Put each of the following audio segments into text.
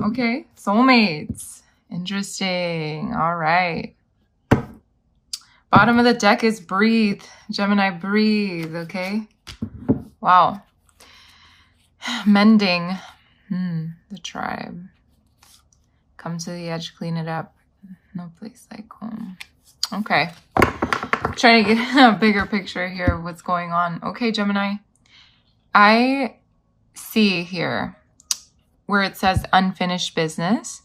Okay, soulmates. Interesting. All right. Bottom of the deck is breathe. Gemini, breathe. Okay. Wow. Mending. The tribe. Come to the edge, clean it up. No place like home. Okay. Trying to get a bigger picture here of what's going on. Okay, Gemini. I see here where it says unfinished business.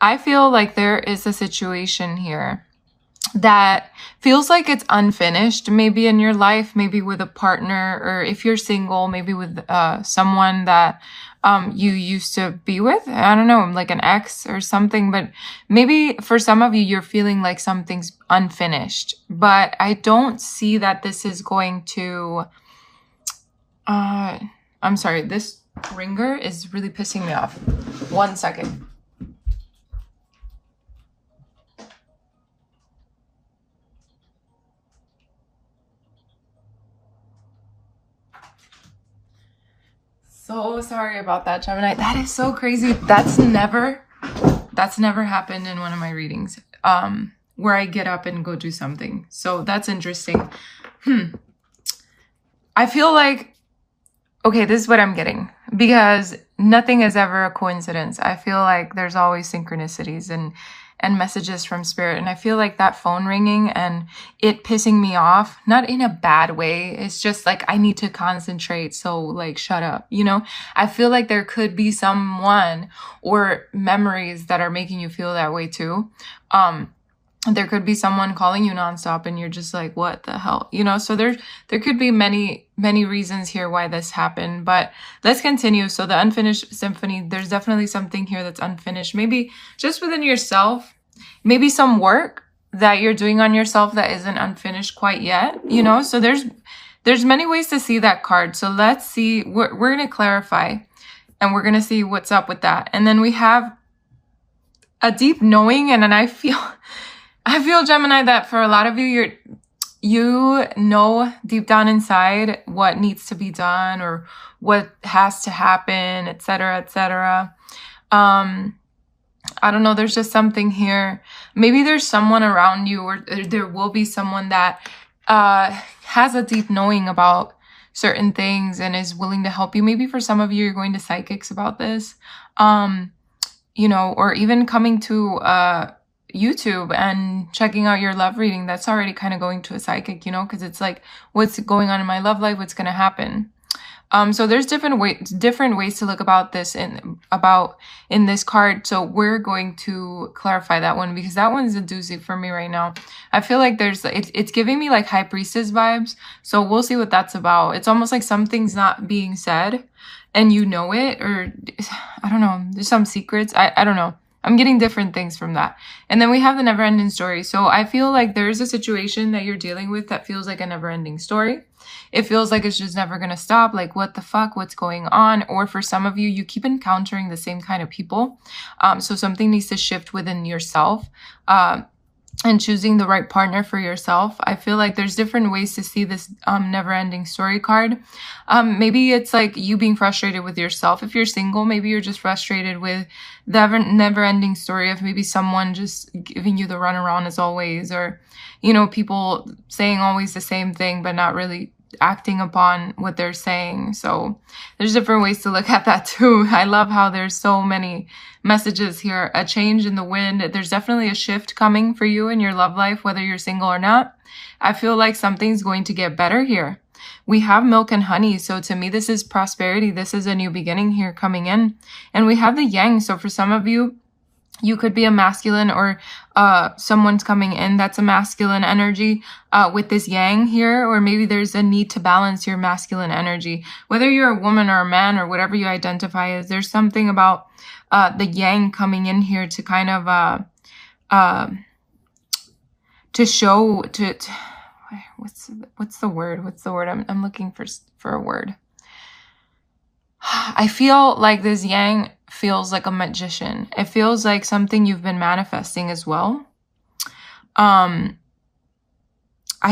I feel like there is a situation here that feels like it's unfinished, maybe in your life, maybe with a partner, or if you're single, maybe with someone that you used to be with. I don't know, like an ex or something, but maybe for some of you, you're feeling like something's unfinished, but I don't see that this is going to, I'm sorry, this ringer is really pissing me off. 1 second. So sorry about that, Gemini. That is so crazy. That's never happened in one of my readings, where I get up and go do something. So that's interesting. I feel like, okay, this is what I'm getting, because nothing is ever a coincidence. I feel like there's always synchronicities and messages from spirit. And I feel like that phone ringing and it pissing me off, not in a bad way. It's just like, I need to concentrate. So like, shut up. You know, I feel like there could be someone or memories that are making you feel that way too. There could be someone calling you nonstop and you're just like, what the hell? You know, so there could be many reasons here why this happened, but let's continue. So the unfinished symphony, there's definitely something here that's unfinished. Maybe just within yourself, maybe some work that you're doing on yourself that isn't unfinished quite yet, you know? So there's many ways to see that card. So let's see, we're going to clarify and we're going to see what's up with that. And then we have a deep knowing. And then I feel, Gemini, that for a lot of you, you know deep down inside what needs to be done or what has to happen, etc., etc. I don't know. There's just something here. Maybe there's someone around you, or there will be someone that has a deep knowing about certain things and is willing to help you. Maybe for some of you, you're going to psychics about this, you know, or even coming to YouTube and checking out your love reading. That's already kind of going to a psychic, you know, because it's like, what's going on in my love life? What's going to happen? So there's different ways to look about this in this card. So we're going to clarify that one, because that one's a doozy for me right now. I feel like it's giving me like high priestess vibes. So we'll see what that's about. It's almost like something's not being said and you know it, or I don't know, there's some secrets. I don't know. I'm getting different things from that. And then we have the never-ending story. So I feel like there's a situation that you're dealing with that feels like a never-ending story. It feels like it's just never going to stop. Like, what the fuck? What's going on? Or for some of you, you keep encountering the same kind of people. So something needs to shift within yourself. And choosing the right partner for yourself. I feel like there's different ways to see this never-ending story card. Maybe it's like you being frustrated with yourself. If you're single, maybe you're just frustrated with the never-ending story of maybe someone just giving you the runaround as always, or, you know, people saying always the same thing but not really acting upon what they're saying. So there's different ways to look at that too. I love how there's so many messages here. A change in the wind. There's definitely a shift coming for you in your love life, whether you're single or not. I feel like something's going to get better here. We have milk and honey. So to me, this is prosperity. This is a new beginning here coming in. And we have the yang. So for some of you, you could be a masculine, or someone's coming in that's a masculine energy with this yang here, or maybe there's a need to balance your masculine energy. Whether you're a woman or a man or whatever you identify as, there's something about the yang coming in here to kind of to show what's the word I'm looking for a word. I feel like this yang feels like a magician. It feels like something you've been manifesting as well. I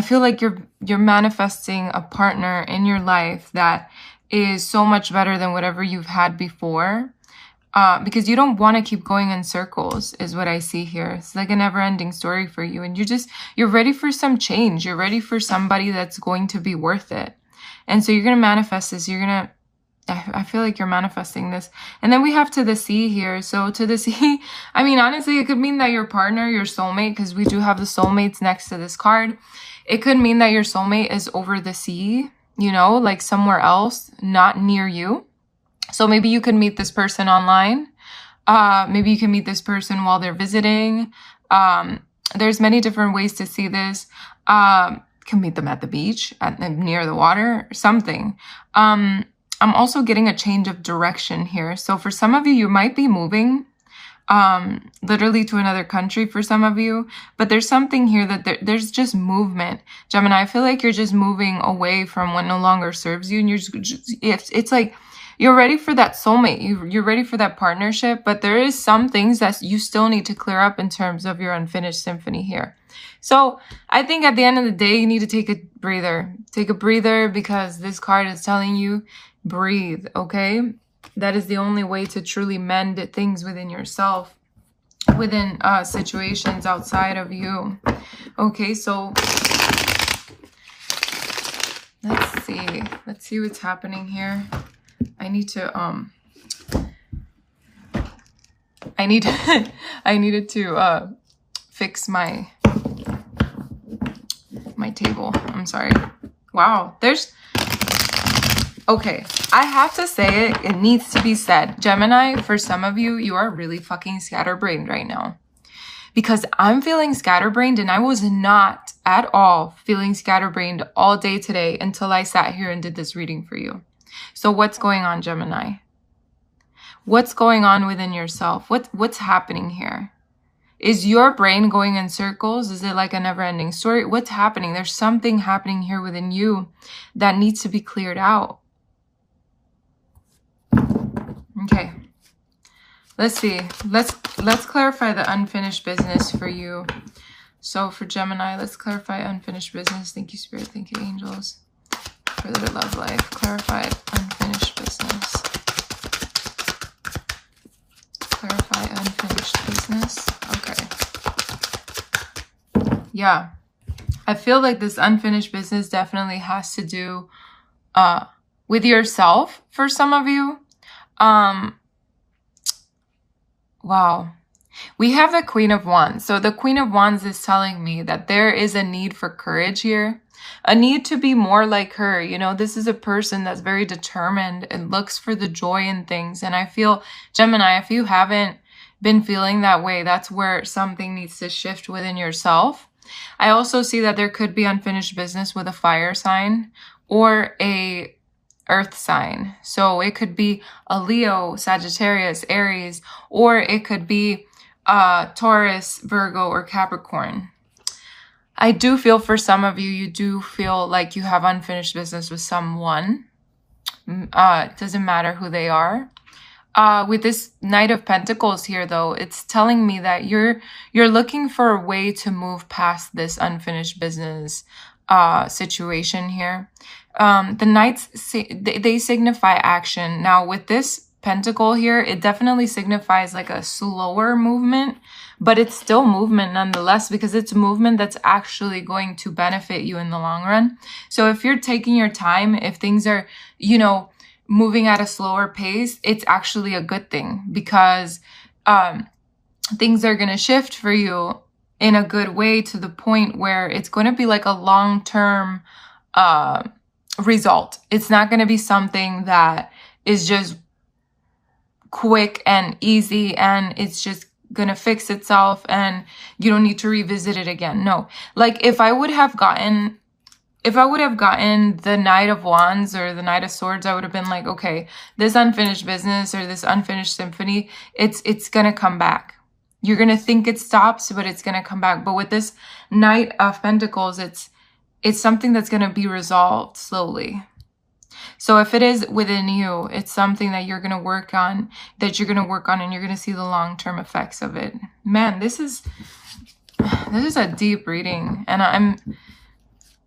feel like you're manifesting a partner in your life that is so much better than whatever you've had before. because you don't want to keep going in circles is what I see here. It's like a never-ending story for you. And you're ready for some change. You're ready for somebody that's going to be worth it. And so you're going to manifest this. I feel like you're manifesting this. And then we have to the sea here. So to the sea, I mean, honestly, it could mean that your partner, your soulmate, because we do have the soulmates next to this card. It could mean that your soulmate is over the sea, you know, like somewhere else, not near you. So maybe you could meet this person online. Maybe you can meet this person while they're visiting. There's many different ways to see this. Can meet them at the beach, near the water, something. I'm also getting a change of direction here. So for some of you, you might be moving literally to another country for some of you. But there's something here that there's just movement. Gemini, I feel like you're just moving away from what no longer serves you. And it's like, you're ready for that soulmate. You're ready for that partnership, but there is some things that you still need to clear up in terms of your unfinished symphony here. So I think at the end of the day, you need to take a breather. Take a breather because this card is telling you, breathe, okay? That is the only way to truly mend things within yourself, within situations outside of you. Okay, so let's see. Let's see what's happening here. I needed to fix my table. I'm sorry. Wow. Okay. I have to say it. It needs to be said. Gemini, for some of you, you are really fucking scatterbrained right now. Because I'm feeling scatterbrained and I was not at all feeling scatterbrained all day today until I sat here and did this reading for you. So what's going on, Gemini? What's going on within yourself? What's happening here? Is your brain going in circles? Is it like a never-ending story? What's happening? There's something happening here within you that needs to be cleared out. Okay. Let's see. Let's clarify the unfinished business for you. So for Gemini, let's clarify unfinished business. Thank you, Spirit. Thank you, angels. For the love life, clarified unfinished business. Clarify unfinished business. Okay. Yeah. I feel like this unfinished business definitely has to do with yourself for some of you. Wow. We have the Queen of Wands. So the Queen of Wands is telling me that there is a need for courage here. A need to be more like her. You know, this is a person that's very determined and looks for the joy in things. And I feel, Gemini, if you haven't been feeling that way, that's where something needs to shift within yourself. I also see that there could be unfinished business with a fire sign or a earth sign. So it could be a Leo, Sagittarius, Aries, or it could be Taurus, Virgo, or Capricorn. I do feel for some of you, you do feel like you have unfinished business with someone. It doesn't matter who they are. With this Knight of Pentacles here, though, it's telling me that you're looking for a way to move past this unfinished business situation here. The Knights, they signify action. Now, with this Pentacle here, it definitely signifies like a slower movement, but it's still movement nonetheless, because it's movement that's actually going to benefit you in the long run. So if you're taking your time, if things are, you know, moving at a slower pace, it's actually a good thing, because things are going to shift for you in a good way to the point where it's going to be like a long-term result. It's not going to be something that is just quick and easy and it's just gonna fix itself and you don't need to revisit it again. No, like if I would have gotten the Knight of Wands or the Knight of Swords, I would have been like, okay, this unfinished business or this unfinished symphony, it's gonna come back. You're gonna think it stops, but it's gonna come back. But with this Knight of Pentacles, it's something that's gonna be resolved slowly. So if it is within you, it's something that you're going to work on, and you're going to see the long-term effects of it. Man, this is a deep reading, and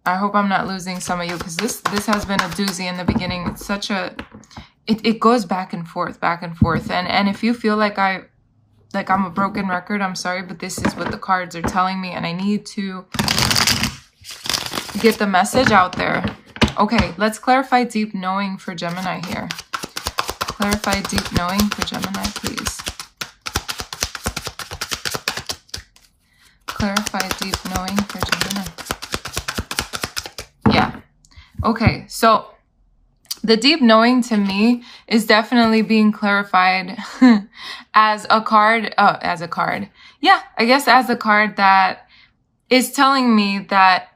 I hope I'm not losing some of you, because this has been a doozy in the beginning. it goes back and forth, back and forth. And if you feel like I'm a broken record, I'm sorry, but this is what the cards are telling me, and I need to get the message out there. Okay, let's clarify deep knowing for Gemini here. Clarify deep knowing for Gemini, please. Clarify deep knowing for Gemini. Yeah. Okay, so the deep knowing to me is definitely being clarified as a card. Yeah, I guess as a card that is telling me that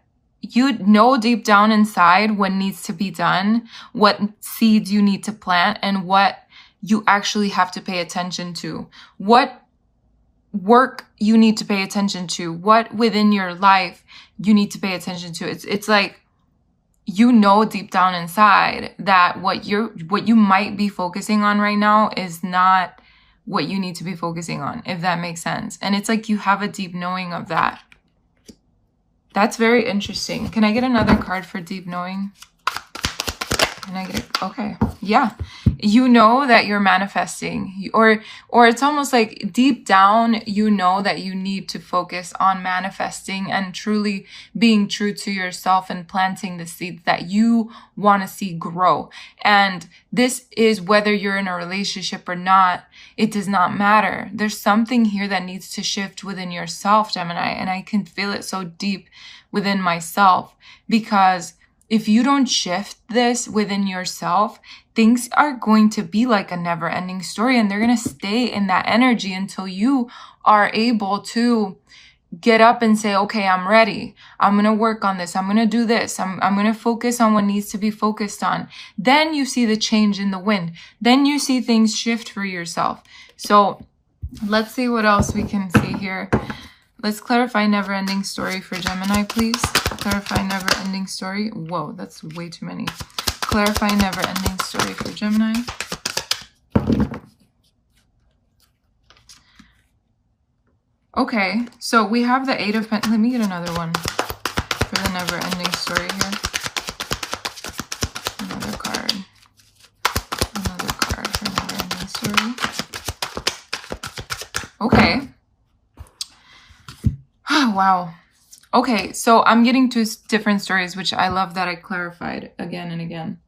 you know deep down inside what needs to be done, what seeds you need to plant, and what you actually have to pay attention to. What work you need to pay attention to. What within your life you need to pay attention to. It's like, you know deep down inside that what you might be focusing on right now is not what you need to be focusing on, if that makes sense. And it's like you have a deep knowing of that. That's very interesting. Can I get another card for deep knowing? Can I get it? Okay. Yeah. You know that you're manifesting, or it's almost like deep down, you know that you need to focus on manifesting and truly being true to yourself and planting the seeds that you want to see grow. And this is whether you're in a relationship or not, it does not matter. There's something here that needs to shift within yourself, Gemini, and I can feel it so deep within myself, because if you don't shift this within yourself, things are going to be like a never-ending story, and they're going to stay in that energy until you are able to get up and say, okay, I'm ready. I'm going to work on this. I'm going to do this. I'm going to focus on what needs to be focused on. Then you see the change in the wind. Then you see things shift for yourself. So let's see what else we can see here. Let's clarify never-ending story for Gemini, please. Clarify never-ending story. Whoa, that's way too many. Clarify never-ending story for Gemini. Okay, so we have the 8 of Pentacles. Let me get another one for the never-ending story here. Another card. Another card for never-ending story. Okay. Oh, wow. Okay, so I'm getting to different stories, which I love that I clarified again and again.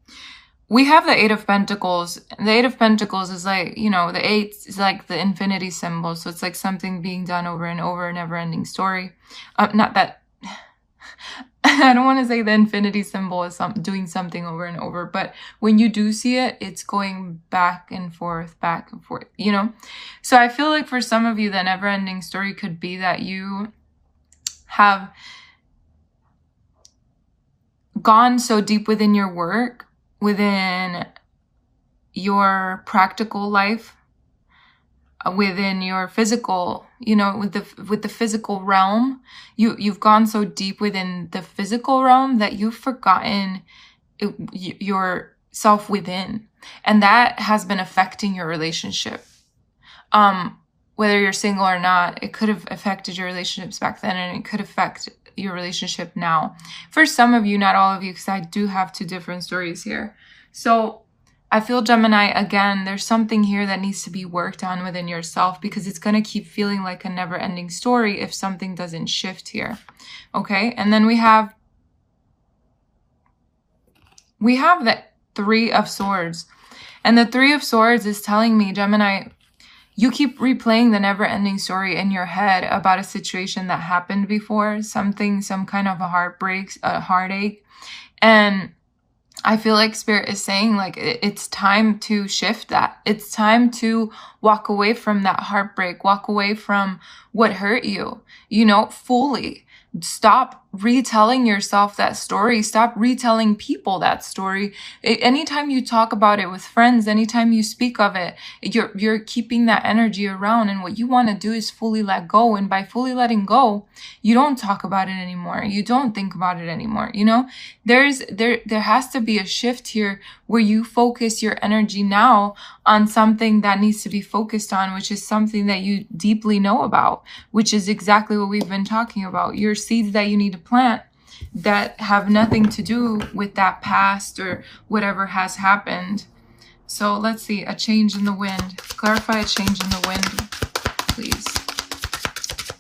We have the 8 of Pentacles. The 8 of Pentacles is like, you know, the 8 is like the infinity symbol. So it's like something being done over and over, a never-ending story. Not that, I don't want to say the infinity symbol is doing something over and over, but when you do see it, it's going back and forth, you know? So I feel like for some of you, the never-ending story could be that you have gone so deep within your work, within your practical life, within your physical, you know, with the physical realm, you've gone so deep within the physical realm that you've forgotten yourself within, and that has been affecting your relationship. Whether you're single or not, it could have affected your relationships back then, and it could affect your relationship now. For some of you, not all of you, because I do have 2 different stories here. So I feel, Gemini, again, there's something here that needs to be worked on within yourself, because it's going to keep feeling like a never-ending story if something doesn't shift here. Okay, and then we have the 3 of Swords. And the 3 of Swords is telling me, Gemini, you keep replaying the never-ending story in your head about a situation that happened before, some kind of a heartbreak, a heartache. And I feel like Spirit is saying, like, it's time to shift that. It's time to walk away from that heartbreak, walk away from what hurt you, you know, fully. Stop retelling yourself that story. Stop retelling people that story. Anytime you talk about it with friends, anytime you speak of it, you're keeping that energy around. And what you want to do is fully let go. And by fully letting go, you don't talk about it anymore. You don't think about it anymore. You know, there has to be a shift here where you focus your energy now on something that needs to be focused on, which is something that you deeply know about, which is exactly what we've been talking about. Your seeds that you need to plant that have nothing to do with that past or whatever has happened. So let's see, a change in the wind. Clarify a change in the wind, please.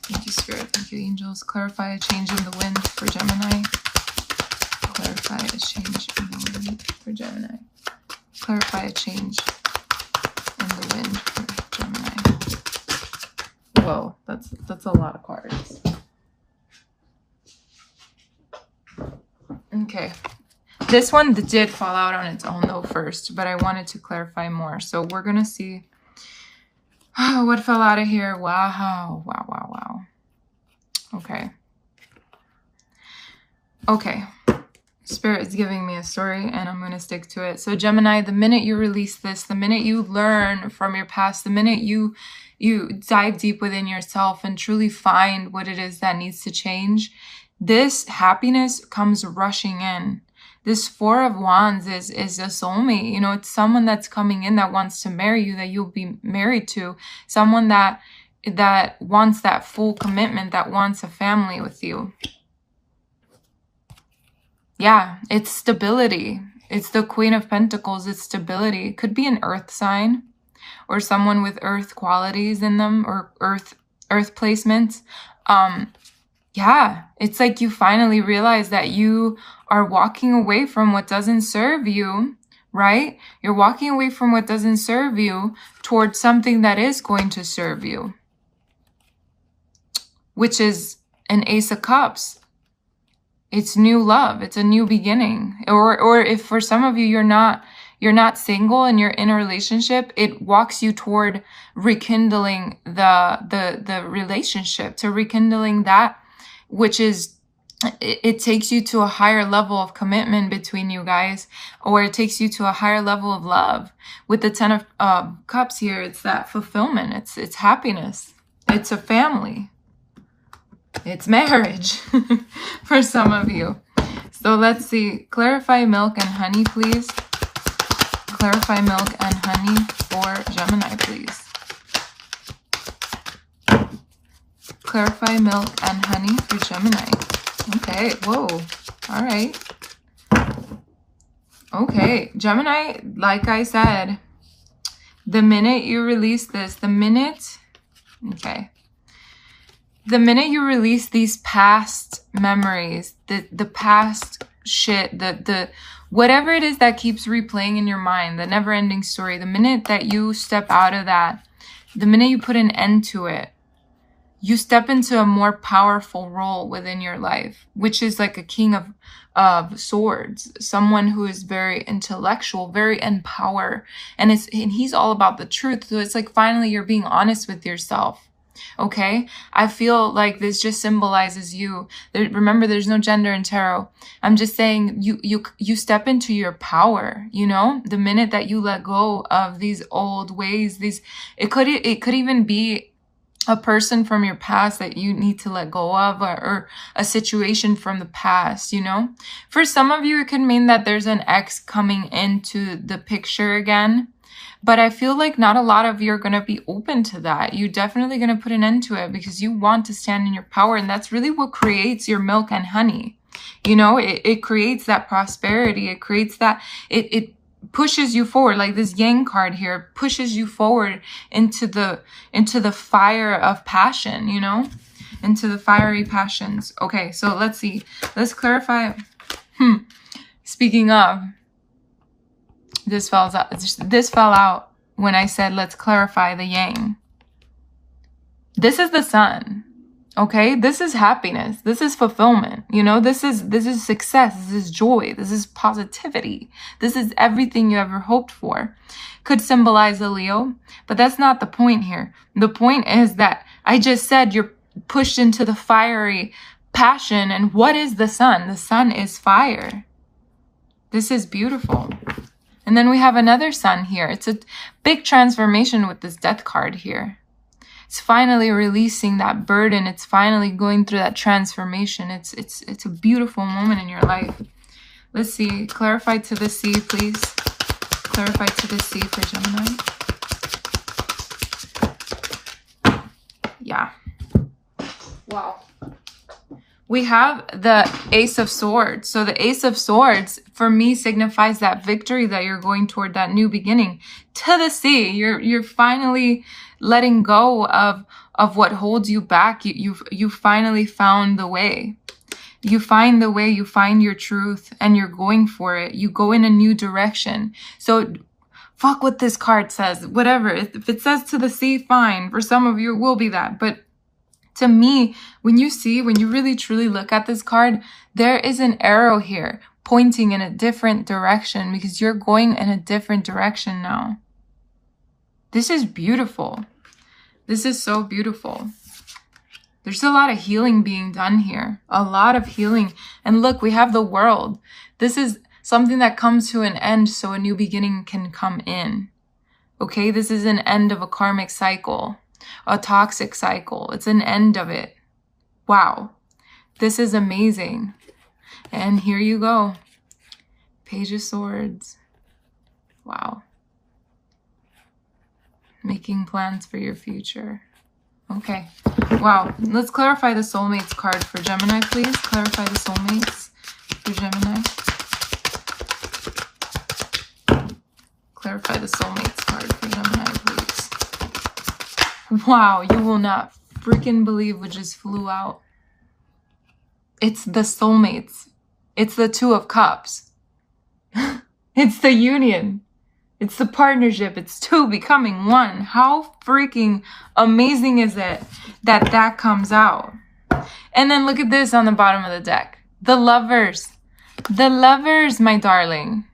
Thank you, Spirit. Thank you, angels. Clarify a change in the wind for Gemini. Clarify a change in the wind for Gemini. Clarify a change in the wind for Gemini. Whoa, that's a lot of cards. Okay. This one did fall out on its own though first, but I wanted to clarify more. So we're going to see what fell out of here. Wow. Okay. Okay. Spirit is giving me a story and I'm going to stick to it. So Gemini, the minute you release this, the minute you learn from your past, the minute you dive deep within yourself and truly find what it is that needs to change, this happiness comes rushing in. This Four of Wands is a soulmate. You know, it's someone that's coming in that wants to marry you, that you'll be married to. Someone that wants that full commitment, that wants a family with you. Yeah, it's stability. It's the Queen of Pentacles. It's stability. It could be an earth sign or someone with earth qualities in them or earth placements. Yeah, it's like you finally realize that you are walking away from what doesn't serve you, right? You're walking away from what doesn't serve you towards something that is going to serve you, which is an Ace of Cups. It's new love. It's a new beginning. Or if for some of you, you're not single and you're in a relationship, it walks you toward rekindling the relationship, to rekindling that, which is, it takes you to a higher level of commitment between you guys, or it takes you to a higher level of love. With the Ten of Cups here, it's that fulfillment. It's happiness. It's a family. It's marriage for some of you. So let's see. Clarify milk and honey, please. Clarify milk and honey for Gemini, please. Clarify milk and honey for Gemini. Okay, whoa. All right. Okay, Gemini, like I said, the minute you release this, the minute you release these past memories, the past shit, the whatever it is that keeps replaying in your mind, the never-ending story, the minute that you step out of that, the minute you put an end to it, you step into a more powerful role within your life, which is like a king of swords, someone who is very intellectual, very in power, and he's all about the truth. So it's like finally you're being honest with yourself. Okay, I feel like this just symbolizes you. Remember, there's no gender in tarot. I'm just saying you step into your power. You know, the minute that you let go of these old ways, it could even be a person from your past that you need to let go of, or a situation from the past, you know? For some of you, it could mean that there's an ex coming into the picture again. But I feel like not a lot of you are going to be open to that. You're definitely going to put an end to it because you want to stand in your power. And that's really what creates your milk and honey. You know, it creates that prosperity. It creates that, it pushes you forward. Like this Yang card here pushes you forward into the fire of passion, you know, into the fiery passions. Okay, so let's see. Let's clarify. Speaking of, this fell out when I said let's clarify the Yang. This is the Sun. Okay, this is happiness. This is fulfillment. You know, this is success. This is joy. This is positivity. This is everything you ever hoped for. Could symbolize a Leo, but that's not the point here. The point is that I just said you're pushed into the fiery passion. And what is the Sun? The Sun is fire. This is beautiful. And then we have another Sun here. It's a big transformation with this Death card here. It's finally releasing that burden. It's finally going through that transformation. It's a beautiful moment in your life. Let's see. Clarify to the sea, please. Clarify to the sea for Gemini. Yeah. Wow. we have the Ace of Swords. So the Ace of Swords for me signifies that victory that you're going toward, that new beginning. To the sea, you're finally letting go of what holds you back. You finally found the way. You find the way, you find your truth, and you're going for it. You go in a new direction. So fuck what this card says, whatever. If it says to the sea, fine. For some of you, it will be that. But to me, when you really truly look at this card, there is an arrow here pointing in a different direction because you're going in a different direction now. This is beautiful. This is so beautiful. There's a lot of healing being done here. A lot of healing. And look, we have the World. This is something that comes to an end so a new beginning can come in. Okay, this is an end of a karmic cycle, a toxic cycle. It's an end of it. Wow. This is amazing. And here you go. Page of Swords. Wow. Making plans for your future. Okay. Wow. Let's clarify the soulmates card for Gemini, please. Clarify the soulmates for Gemini. Clarify the soulmates card for Gemini, please. Wow. You will not freaking believe what just flew out. It's the soulmates. It's the Two of Cups. It's the union. It's the partnership. It's two becoming one. How freaking amazing is it that that comes out? And then look at this on the bottom of the deck. The Lovers. The Lovers, my darling.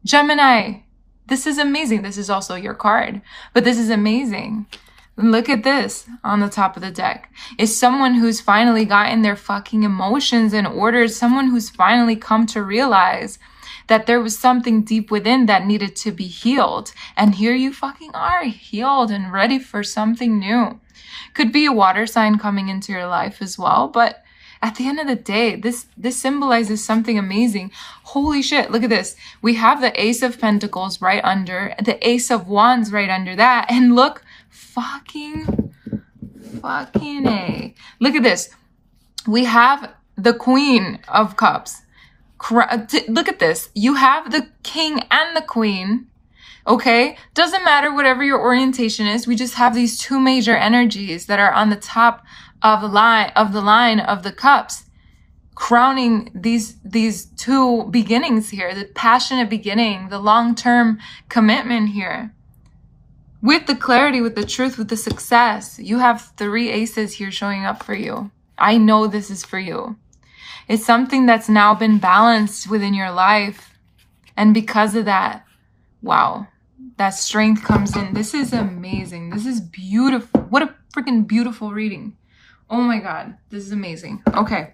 Gemini. This is amazing. This is also your card. But this is amazing. Look at this on the top of the deck. It's someone who's finally gotten their fucking emotions in order. Someone who's finally come to realize that there was something deep within that needed to be healed. And here you fucking are, healed and ready for something new. Could be a water sign coming into your life as well. But at the end of the day, this symbolizes something amazing. Holy shit, look at this. We have the Ace of Pentacles right under, the Ace of Wands right under that. And look, fucking A. Look at this. We have the Queen of Cups. Look at this. You have the King and the Queen. Okay? Doesn't matter whatever your orientation is. We just have these two major energies that are on the top of the line of the cups, crowning these two beginnings here, the passionate beginning, the long-term commitment here. With the clarity, with the truth, with the success. You have 3 aces here showing up for you. I know this is for you. It's something that's now been balanced within your life. And because of that, wow, that strength comes in. This is amazing. This is beautiful. What a freaking beautiful reading. Oh my God, this is amazing. Okay,